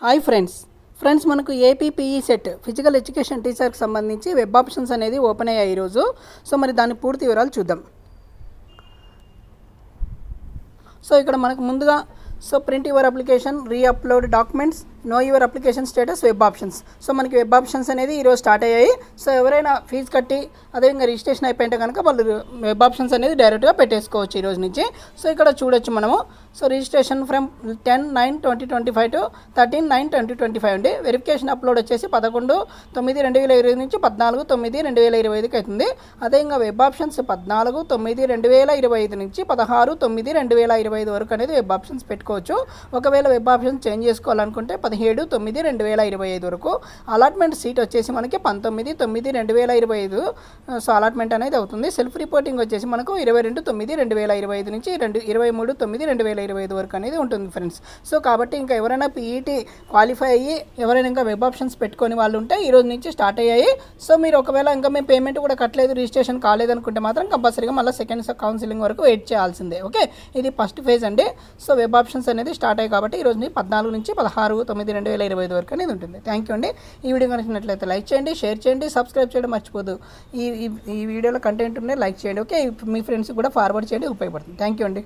Hi friends మనకు APPE set physical education టీచర్కి సంబంధించి వెబ్ ఆప్షన్స్ అనేది ఓపెన్ అయ్యాయి ఈరోజు. సో మరి దాని పూర్తి వివరాలు చూద్దాం. సో ఇక్కడ మనకు ముందుగా print your application, reupload documents, know your application status, web options. So మనకి వెబ్ ఆప్షన్స్ అనేది ఈరోజు స్టార్ట్ అయ్యాయి. సో ఎవరైనా ఫీజు కట్టి అదేవిధంగా రిజిస్ట్రేషన్ అయిపోయింటే కనుక వాళ్ళు వెబ్ ఆప్షన్స్ అనేది డైరెక్ట్గా పెట్టేసుకోవచ్చు ఈరోజు నుంచి. సో ఇక్కడ చూడొచ్చు మనము. సో రిజిస్ట్రేషన్ ఫ్రమ్ 10/9/2025 to 13/9/2025 అండి. వెరిఫికేషన్ అప్లోడ్ వచ్చేసి 11/9/2025 నుంచి 14/9/2025కి అవుతుంది. అదేవిధంగా వెబ్ ఆప్షన్స్ 14/9/2025 నుంచి 16/9/2025 వరకు అనేది వెబ్ ఆప్షన్స్ పెట్టుకోవచ్చు. ఒకవేళ వెబ్ ఆప్షన్స్ చేంజ్ చేసుకోవాలనుకుంటే 17/9/2025 వరకు. అలాట్మెంట్ సీట్ వచ్చేసి మనకి 19/9/2025 సో అలాట్మెంట్ అనేది అవుతుంది. సెల్ఫ్ రిపోర్టింగ్ వచ్చేసి మనకు 22/9/2025 నుంచి 23/9/2025 వరకు అనేది ఉంటుంది ఫ్రెండ్స్. సో కాబట్టి ఇంకా ఎవరైనా పీఈటీ క్వాలిఫై అయ్యి ఎవరైనా ఇంకా వెబ్ ఆప్షన్స్ పెట్టుకొని వాళ్ళు ఉంటే ఈరోజు నుంచి స్టార్ట్ అయ్యాయి. సో మీరు ఒకవేళ ఇంకా మేము పేమెంట్ కూడా కట్టలేదు, రిజిస్ట్రేషన్ కాలేదనుకుంటే మాత్రం కంపల్సరీగా మళ్ళీ సెకండ్ కౌన్సిలింగ్ వరకు వెయిట్ చేయాల్సిందే. ఓకే, ఇది ఫస్ట్ ఫేజ్ అండి. సో వెబ్ ఆప్షన్స్ అనేది స్టార్ట్ అయ్యాయి కాబట్టి ఈరోజు 14 నుంచి 16/9/2025 వరకు అనేది ఉంటుంది. థ్యాంక్ యూ అండి. ఈ వీడియో కనుక లైక్ చేయండి, షేర్ చేయండి, సబ్స్క్రైబ్ చేయడం మర్చిపోదు. ఈ వీడియోలో కంటెంట్ ఉంటే లైక్ చేయండి. ఓకే, మీ ఫ్రెండ్స్కి కూడా ఫార్వర్డ్ చేయండి, ఉపయోగపడుతుంది. థ్యాంక్ యూ అండి.